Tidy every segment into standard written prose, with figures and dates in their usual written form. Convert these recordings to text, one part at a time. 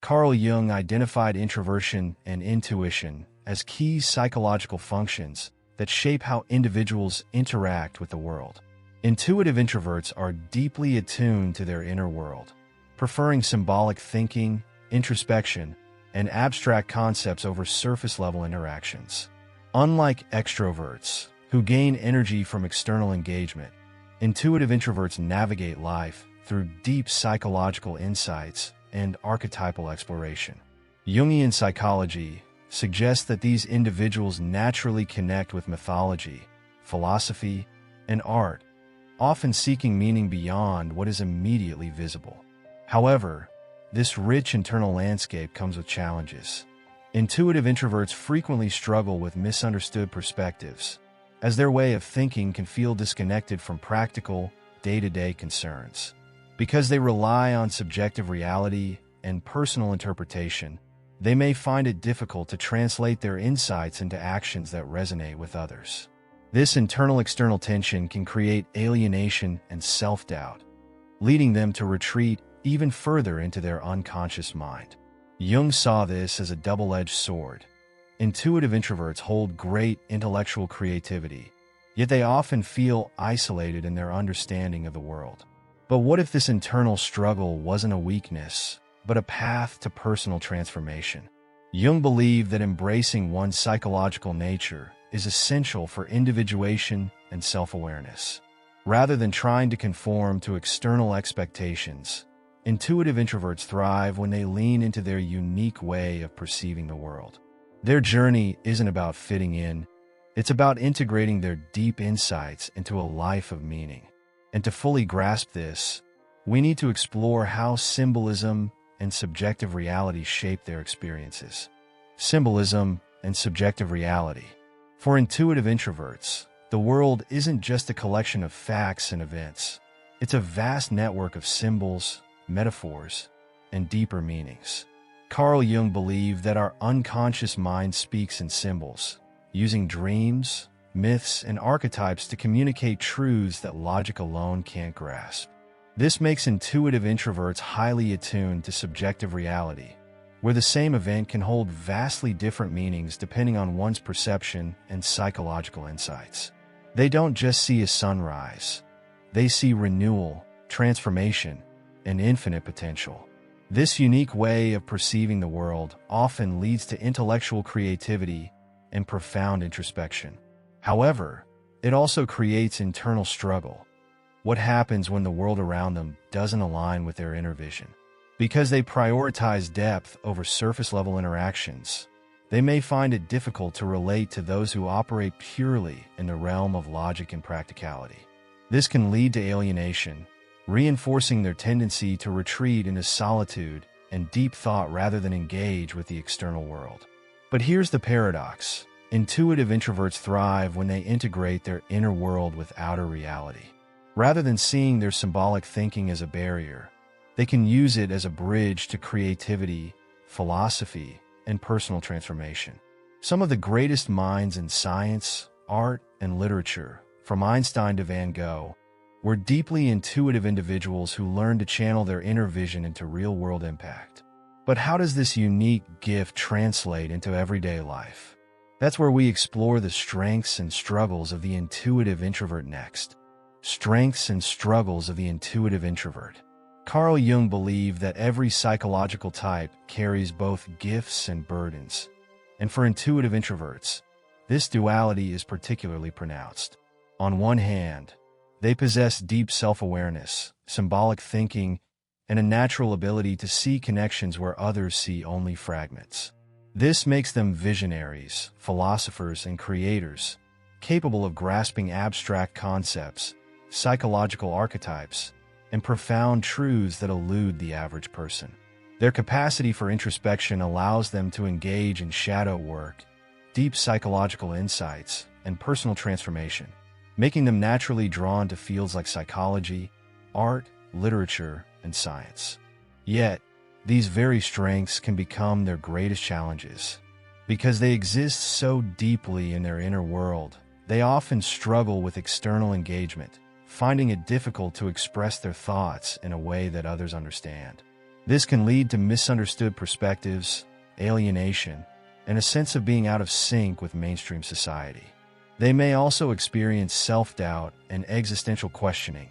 Carl Jung identified introversion and intuition as key psychological functions that shape how individuals interact with the world. Intuitive introverts are deeply attuned to their inner world, preferring symbolic thinking, introspection, and abstract concepts over surface-level interactions. Unlike extroverts, who gain energy from external engagement, intuitive introverts navigate life through deep psychological insights and archetypal exploration. Jungian psychology suggests that these individuals naturally connect with mythology, philosophy, and art, often seeking meaning beyond what is immediately visible. However, this rich internal landscape comes with challenges. Intuitive introverts frequently struggle with misunderstood perspectives, as their way of thinking can feel disconnected from practical, day-to-day concerns. Because they rely on subjective reality and personal interpretation, they may find it difficult to translate their insights into actions that resonate with others. This internal-external tension can create alienation and self-doubt, leading them to retreat even further into their unconscious mind. Jung saw this as a double-edged sword. Intuitive introverts hold great intellectual creativity, yet they often feel isolated in their understanding of the world. But what if this internal struggle wasn't a weakness, but a path to personal transformation? Jung believed that embracing one's psychological nature is essential for individuation and self-awareness. Rather than trying to conform to external expectations, intuitive introverts thrive when they lean into their unique way of perceiving the world. Their journey isn't about fitting in, it's about integrating their deep insights into a life of meaning. And to fully grasp this, we need to explore how symbolism and subjective reality shape their experiences. Symbolism and subjective reality. For intuitive introverts, the world isn't just a collection of facts and events. It's a vast network of symbols, metaphors, and deeper meanings. Carl Jung believed that our unconscious mind speaks in symbols, using dreams, myths, and archetypes to communicate truths that logic alone can't grasp. This makes intuitive introverts highly attuned to subjective reality, where the same event can hold vastly different meanings depending on one's perception and psychological insights. They don't just see a sunrise. They see renewal, transformation, and infinite potential. This unique way of perceiving the world often leads to intellectual creativity and profound introspection. However, it also creates internal struggle. What happens when the world around them doesn't align with their inner vision? Because they prioritize depth over surface-level interactions, they may find it difficult to relate to those who operate purely in the realm of logic and practicality. This can lead to alienation, reinforcing their tendency to retreat into solitude and deep thought rather than engage with the external world. But here's the paradox. Intuitive introverts thrive when they integrate their inner world with outer reality. Rather than seeing their symbolic thinking as a barrier, they can use it as a bridge to creativity, philosophy, and personal transformation. Some of the greatest minds in science, art, and literature, from Einstein to Van Gogh, were deeply intuitive individuals who learned to channel their inner vision into real-world impact. But how does this unique gift translate into everyday life? That's where we explore the strengths and struggles of the intuitive introvert next. Strengths and struggles of the intuitive introvert. Carl Jung believed that every psychological type carries both gifts and burdens. And for intuitive introverts, this duality is particularly pronounced. On one hand, they possess deep self-awareness, symbolic thinking, and a natural ability to see connections where others see only fragments. This makes them visionaries, philosophers, and creators, capable of grasping abstract concepts, psychological archetypes, and profound truths that elude the average person. Their capacity for introspection allows them to engage in shadow work, deep psychological insights, and personal transformation, making them naturally drawn to fields like psychology, art, literature, and science. Yet, these very strengths can become their greatest challenges. Because they exist so deeply in their inner world, they often struggle with external engagement, finding it difficult to express their thoughts in a way that others understand. This can lead to misunderstood perspectives, alienation, and a sense of being out of sync with mainstream society. They may also experience self-doubt and existential questioning,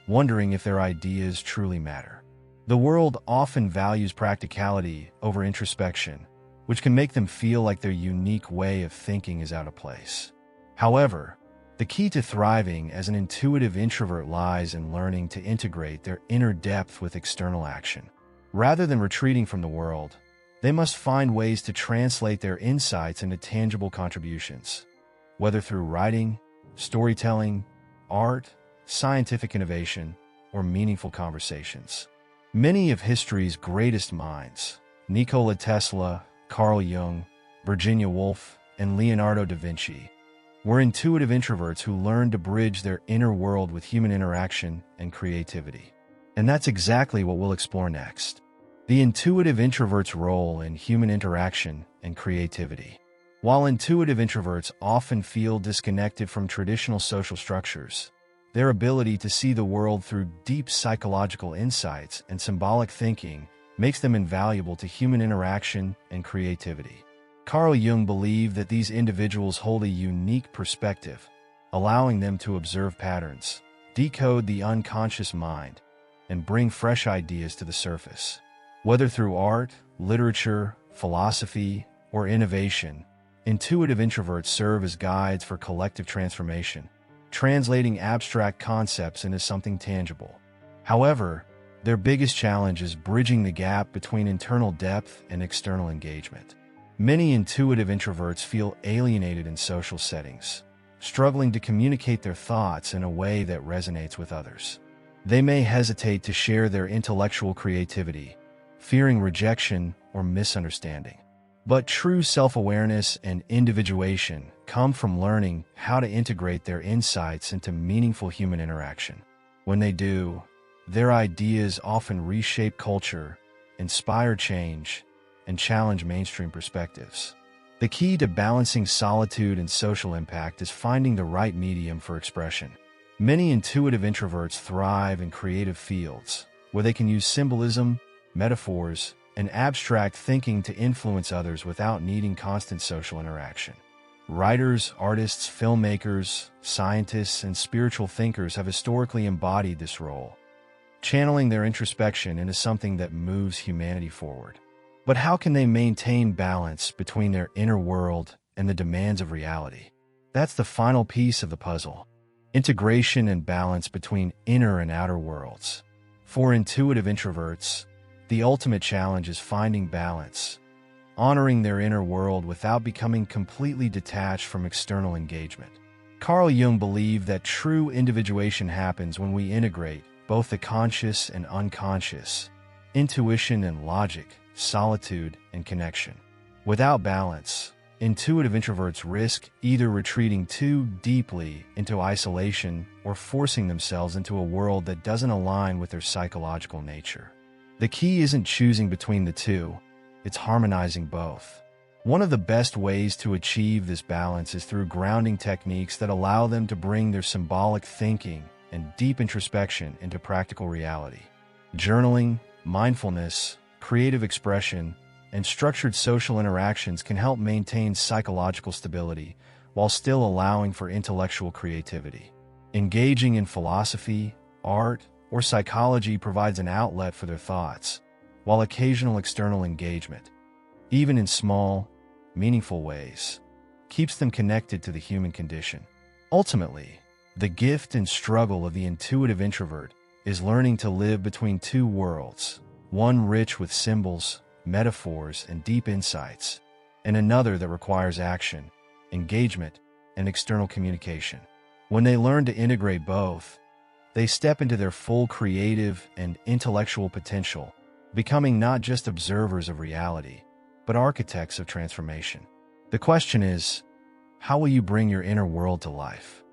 wondering if their ideas truly matter. The world often values practicality over introspection, which can make them feel like their unique way of thinking is out of place. However, the key to thriving as an intuitive introvert lies in learning to integrate their inner depth with external action. Rather than retreating from the world, they must find ways to translate their insights into tangible contributions, whether through writing, storytelling, art, scientific innovation, or meaningful conversations. Many of history's greatest minds, Nikola Tesla, Carl Jung, Virginia Woolf, and Leonardo da Vinci, were intuitive introverts who learned to bridge their inner world with human interaction and creativity. And that's exactly what we'll explore next: the intuitive introvert's role in human interaction and creativity. While intuitive introverts often feel disconnected from traditional social structures, their ability to see the world through deep psychological insights and symbolic thinking makes them invaluable to human interaction and creativity. Carl Jung believed that these individuals hold a unique perspective, allowing them to observe patterns, decode the unconscious mind, and bring fresh ideas to the surface. Whether through art, literature, philosophy, or innovation, intuitive introverts serve as guides for collective transformation, translating abstract concepts into something tangible. However, their biggest challenge is bridging the gap between internal depth and external engagement. Many intuitive introverts feel alienated in social settings, struggling to communicate their thoughts in a way that resonates with others. They may hesitate to share their intellectual creativity, fearing rejection or misunderstanding. But true self-awareness and individuation come from learning how to integrate their insights into meaningful human interaction. When they do, their ideas often reshape culture, inspire change, and challenge mainstream perspectives. The key to balancing solitude and social impact is finding the right medium for expression. Many intuitive introverts thrive in creative fields, where they can use symbolism, metaphors, and abstract thinking to influence others without needing constant social interaction. Writers, artists, filmmakers, scientists, and spiritual thinkers have historically embodied this role, channeling their introspection into something that moves humanity forward. But how can they maintain balance between their inner world and the demands of reality? That's the final piece of the puzzle: integration and balance between inner and outer worlds. For intuitive introverts, the ultimate challenge is finding balance, honoring their inner world without becoming completely detached from external engagement. Carl Jung believed that true individuation happens when we integrate both the conscious and unconscious, intuition and logic, solitude and connection. Without balance, intuitive introverts risk either retreating too deeply into isolation or forcing themselves into a world that doesn't align with their psychological nature. The key isn't choosing between the two, it's harmonizing both. One of the best ways to achieve this balance is through grounding techniques that allow them to bring their symbolic thinking and deep introspection into practical reality. Journaling, mindfulness, creative expression, and structured social interactions can help maintain psychological stability while still allowing for intellectual creativity. Engaging in philosophy, art, or psychology provides an outlet for their thoughts, while occasional external engagement, even in small, meaningful ways, keeps them connected to the human condition. Ultimately, the gift and struggle of the intuitive introvert is learning to live between two worlds, one rich with symbols, metaphors, and deep insights, and another that requires action, engagement, and external communication. When they learn to integrate both, they step into their full creative and intellectual potential, becoming not just observers of reality, but architects of transformation. The question is, how will you bring your inner world to life?